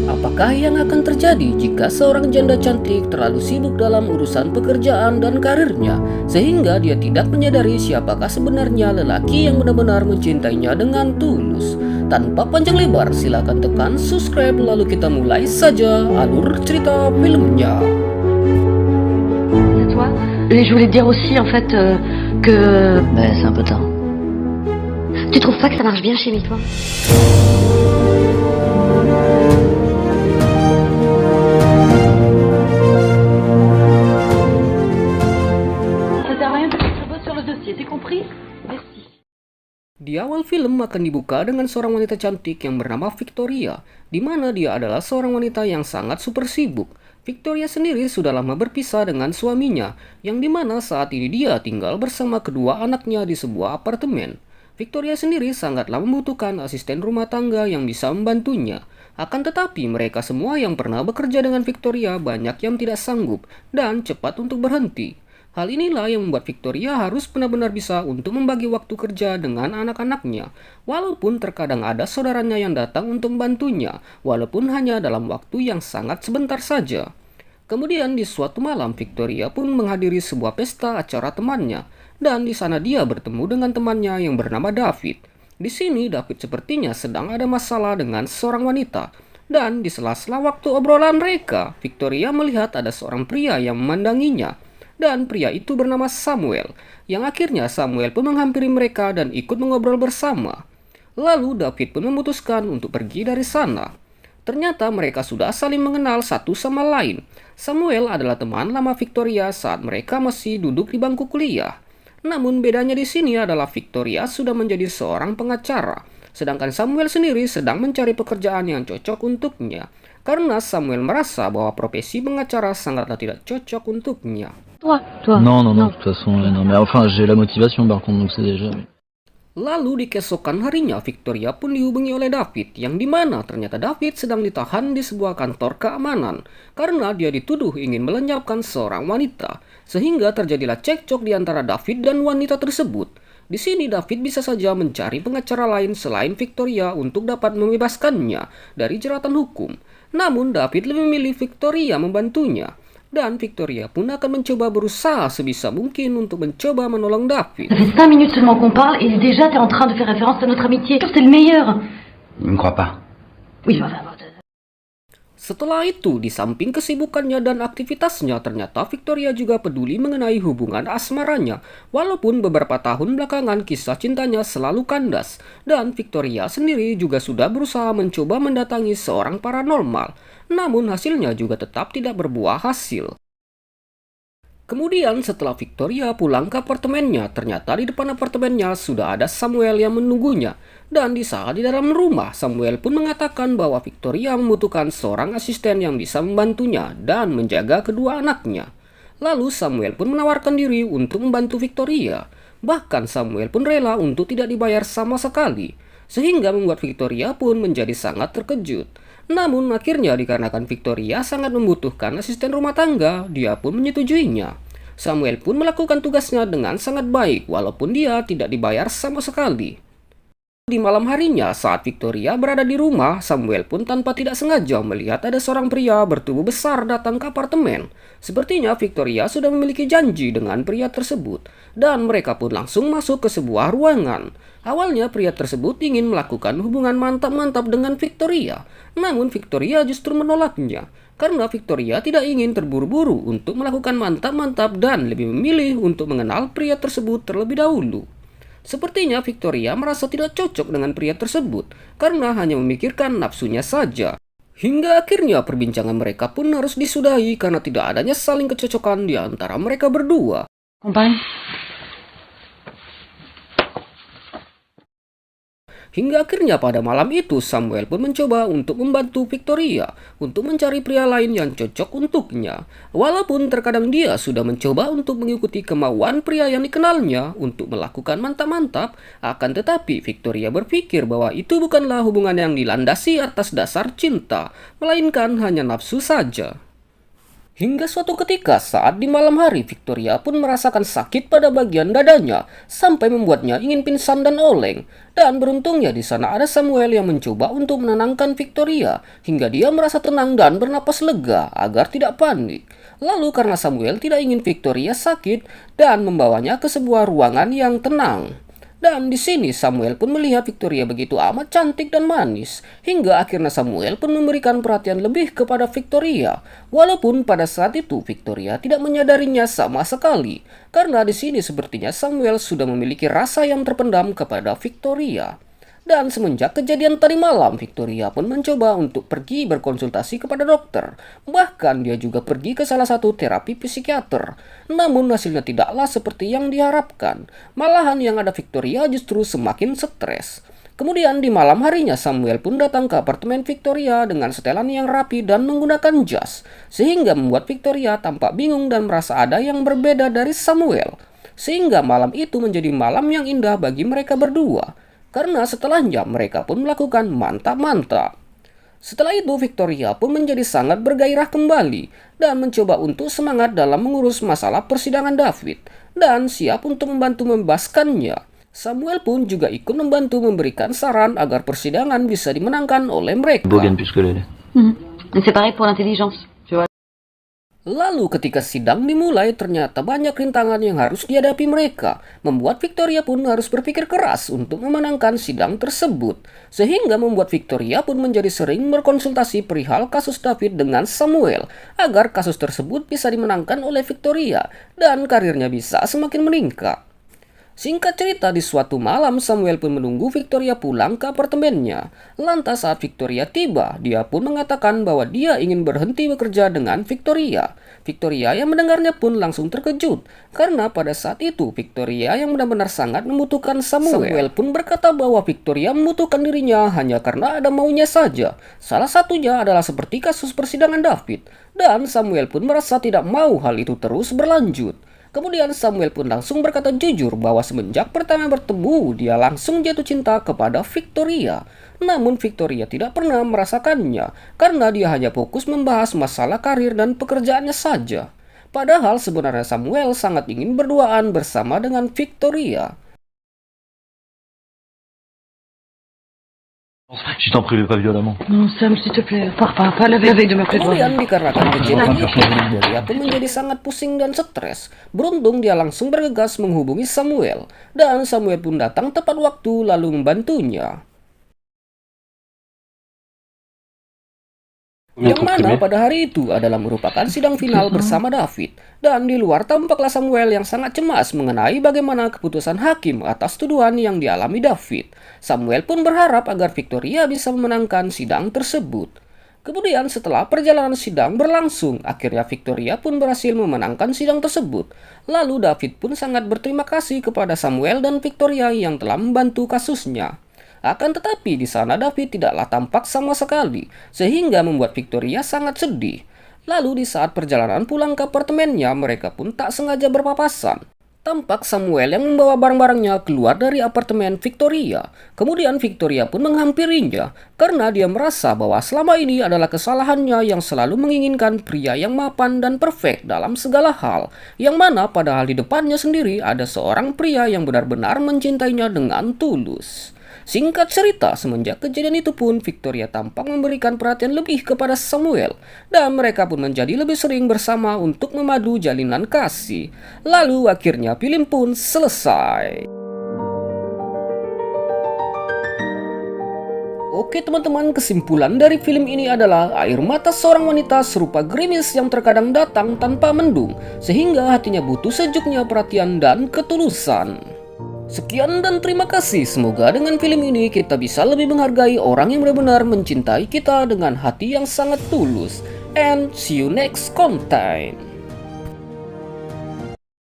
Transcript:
Apakah yang akan terjadi jika seorang janda cantik terlalu sibuk dalam urusan pekerjaan dan karirnya, sehingga dia tidak menyadari siapakah sebenarnya lelaki yang benar-benar mencintainya dengan tulus? Tanpa panjang lebar, silakan tekan subscribe lalu kita mulai saja alur cerita filmnya. À toi. Et je voulais te dire aussi en fait que... C'est un peu tard. Tu trouves pas que ça marche bien chez toi? Ça sert à rien que tu te bosses sur le dossier, t'es compris? Merci. Di awal film akan dibuka dengan seorang wanita cantik yang bernama Victoria, di mana dia adalah seorang wanita yang sangat super sibuk. Victoria sendiri sudah lama berpisah dengan suaminya, yang dimana saat ini dia tinggal bersama kedua anaknya di sebuah apartemen. Victoria sendiri sangatlah membutuhkan asisten rumah tangga yang bisa membantunya. Akan tetapi mereka semua yang pernah bekerja dengan Victoria banyak yang tidak sanggup dan cepat untuk berhenti. Hal inilah yang membuat Victoria harus benar-benar bisa untuk membagi waktu kerja dengan anak-anaknya. Walaupun terkadang ada saudaranya yang datang untuk membantunya, walaupun hanya dalam waktu yang sangat sebentar saja. Kemudian di suatu malam Victoria pun menghadiri sebuah pesta acara temannya, dan di sana dia bertemu dengan temannya yang bernama David. Di sini David sepertinya sedang ada masalah dengan seorang wanita, dan di sela-sela waktu obrolan mereka, Victoria melihat ada seorang pria yang memandanginya, dan pria itu bernama Samuel, yang akhirnya Samuel pun menghampiri mereka dan ikut mengobrol bersama. Lalu David pun memutuskan untuk pergi dari sana. Ternyata mereka sudah saling mengenal satu sama lain. Samuel adalah teman lama Victoria saat mereka masih duduk di bangku kuliah. Namun bedanya di sini adalah Victoria sudah menjadi seorang pengacara, sedangkan Samuel sendiri sedang mencari pekerjaan yang cocok untuknya. Karena Samuel merasa bahwa profesi pengacara sangatlah tidak cocok untuknya. Toi. Non, de toute façon, non. Mais enfin, j'ai la motivation par contre, donc c'est déjà... Lalu di keesokan harinya, Victoria pun dihubungi oleh David, yang dimana ternyata David sedang ditahan di sebuah kantor keamanan, karena dia dituduh ingin melenyapkan seorang wanita, sehingga terjadilah cekcok di antara David dan wanita tersebut. Di sini David bisa saja mencari pengacara lain selain Victoria untuk dapat membebaskannya dari jeratan hukum. Namun David lebih memilih Victoria membantunya. Dan Victoria pun akan mencoba berusaha sebisa mungkin untuk mencoba menolong David. Ça fait 5 minutes seulement qu'on parle et déjà t'es en train de faire référence à notre amitié. C'est le meilleur. Il me croit pas. Oui, enfin... Setelah itu, di samping kesibukannya dan aktivitasnya, ternyata Victoria juga peduli mengenai hubungan asmaranya. Walaupun beberapa tahun belakangan kisah cintanya selalu kandas, dan Victoria sendiri juga sudah berusaha mencoba mendatangi seorang paranormal. Namun hasilnya juga tetap tidak berbuah hasil. Kemudian setelah Victoria pulang ke apartemennya, ternyata di depan apartemennya sudah ada Samuel yang menunggunya. Dan di saat di dalam rumah, Samuel pun mengatakan bahwa Victoria membutuhkan seorang asisten yang bisa membantunya dan menjaga kedua anaknya. Lalu Samuel pun menawarkan diri untuk membantu Victoria. Bahkan Samuel pun rela untuk tidak dibayar sama sekali, sehingga membuat Victoria pun menjadi sangat terkejut. Namun akhirnya dikarenakan Victoria sangat membutuhkan asisten rumah tangga, dia pun menyetujuinya. Samuel pun melakukan tugasnya dengan sangat baik walaupun dia tidak dibayar sama sekali. Di malam harinya saat Victoria berada di rumah, Samuel pun tanpa tidak sengaja melihat ada seorang pria bertubuh besar datang ke apartemen. Sepertinya Victoria sudah memiliki janji dengan pria tersebut, dan mereka pun langsung masuk ke sebuah ruangan. Awalnya pria tersebut ingin melakukan hubungan mantap-mantap dengan Victoria, namun Victoria justru menolaknya. Karena Victoria tidak ingin terburu-buru untuk melakukan mantap-mantap dan lebih memilih untuk mengenal pria tersebut terlebih dahulu. Sepertinya Victoria merasa tidak cocok dengan pria tersebut karena hanya memikirkan nafsunya saja. Hingga akhirnya perbincangan mereka pun harus disudahi karena tidak adanya saling kecocokan di antara mereka berdua. Compagne. Hingga akhirnya pada malam itu Samuel pun mencoba untuk membantu Victoria untuk mencari pria lain yang cocok untuknya. Walaupun terkadang dia sudah mencoba untuk mengikuti kemauan pria yang dikenalnya untuk melakukan mantap-mantap, akan tetapi Victoria berpikir bahwa itu bukanlah hubungan yang dilandasi atas dasar cinta, melainkan hanya nafsu saja. Hingga suatu ketika saat di malam hari, Victoria pun merasakan sakit pada bagian dadanya sampai membuatnya ingin pingsan dan oleng. Dan beruntungnya di sana ada Samuel yang mencoba untuk menenangkan Victoria hingga dia merasa tenang dan bernapas lega agar tidak panik. Lalu karena Samuel tidak ingin Victoria sakit dan membawanya ke sebuah ruangan yang tenang. Dan di sini Samuel pun melihat Victoria begitu amat cantik dan manis, hingga akhirnya Samuel pun memberikan perhatian lebih kepada Victoria, walaupun pada saat itu Victoria tidak menyadarinya sama sekali, karena di sini sepertinya Samuel sudah memiliki rasa yang terpendam kepada Victoria. Dan semenjak kejadian tadi malam, Victoria pun mencoba untuk pergi berkonsultasi kepada dokter. Bahkan dia juga pergi ke salah satu terapi psikiater. Namun hasilnya tidaklah seperti yang diharapkan. Malahan yang ada Victoria justru semakin stres. Kemudian di malam harinya Samuel pun datang ke apartemen Victoria dengan setelan yang rapi dan menggunakan jas. Sehingga membuat Victoria tampak bingung dan merasa ada yang berbeda dari Samuel. Sehingga malam itu menjadi malam yang indah bagi mereka berdua. Karena setelahnya mereka pun melakukan mantap-mantap. Setelah itu Victoria pun menjadi sangat bergairah kembali dan mencoba untuk semangat dalam mengurus masalah persidangan David dan siap untuk membantu membebaskannya. Samuel pun juga ikut membantu memberikan saran agar persidangan bisa dimenangkan oleh mereka. Bogan plus que l'elle. Mais c'est pareil pour l'intelligence. Tu vois. Lalu ketika sidang dimulai, ternyata banyak rintangan yang harus dihadapi mereka, membuat Victoria pun harus berpikir keras untuk memenangkan sidang tersebut. Sehingga membuat Victoria pun menjadi sering berkonsultasi perihal kasus David dengan Samuel, agar kasus tersebut bisa dimenangkan oleh Victoria, dan karirnya bisa semakin meningkat. Singkat cerita, di suatu malam Samuel pun menunggu Victoria pulang ke apartemennya. Lantas saat Victoria tiba, dia pun mengatakan bahwa dia ingin berhenti bekerja dengan Victoria. Victoria yang mendengarnya pun langsung terkejut, karena pada saat itu Victoria yang benar-benar sangat membutuhkan Samuel. Samuel pun berkata bahwa Victoria membutuhkan dirinya hanya karena ada maunya saja. Salah satunya adalah seperti kasus persidangan David, dan Samuel pun merasa tidak mau hal itu terus berlanjut. Kemudian Samuel pun langsung berkata jujur bahwa semenjak pertama bertemu, dia langsung jatuh cinta kepada Victoria. Namun Victoria tidak pernah merasakannya, karena dia hanya fokus membahas masalah karir dan pekerjaannya saja. Padahal sebenarnya Samuel sangat ingin berduaan bersama dengan Victoria. Je t'en prie, pas violemment. Non, Sam, s'il te plaît, pars pas la veille de m'appeler Kemudian dikarenakan kejadian itu, Victoria pun menjadi sangat pusing dan stres. Beruntung dia langsung bergegas menghubungi Samuel, dan Samuel pun datang tepat waktu lalu membantunya. Yang mana pada hari itu adalah merupakan sidang final bersama David. Dan di luar tampaklah Samuel yang sangat cemas mengenai bagaimana keputusan hakim atas tuduhan yang dialami David. Samuel pun berharap agar Victoria bisa memenangkan sidang tersebut. Kemudian setelah perjalanan sidang berlangsung, akhirnya Victoria pun berhasil memenangkan sidang tersebut. Lalu David pun sangat berterima kasih kepada Samuel dan Victoria yang telah membantu kasusnya. Akan tetapi di sana David tidaklah tampak sama sekali, sehingga membuat Victoria sangat sedih. Lalu di saat perjalanan pulang ke apartemennya, mereka pun tak sengaja berpapasan. Tampak Samuel yang membawa barang-barangnya keluar dari apartemen Victoria. Kemudian Victoria pun menghampirinya, karena dia merasa bahwa selama ini adalah kesalahannya yang selalu menginginkan pria yang mapan dan perfect dalam segala hal. Yang mana padahal di depannya sendiri ada seorang pria yang benar-benar mencintainya dengan tulus. Singkat cerita, semenjak kejadian itu pun Victoria tampak memberikan perhatian lebih kepada Samuel, dan mereka pun menjadi lebih sering bersama untuk memadu jalinan kasih. Lalu akhirnya film pun selesai. Oke teman-teman, kesimpulan dari film ini adalah air mata seorang wanita serupa gerimis yang terkadang datang tanpa mendung, sehingga hatinya butuh sejuknya perhatian dan ketulusan. Sekian dan terima kasih. Semoga dengan film ini kita bisa lebih menghargai orang yang benar-benar mencintai kita dengan hati yang sangat tulus. And see you next content.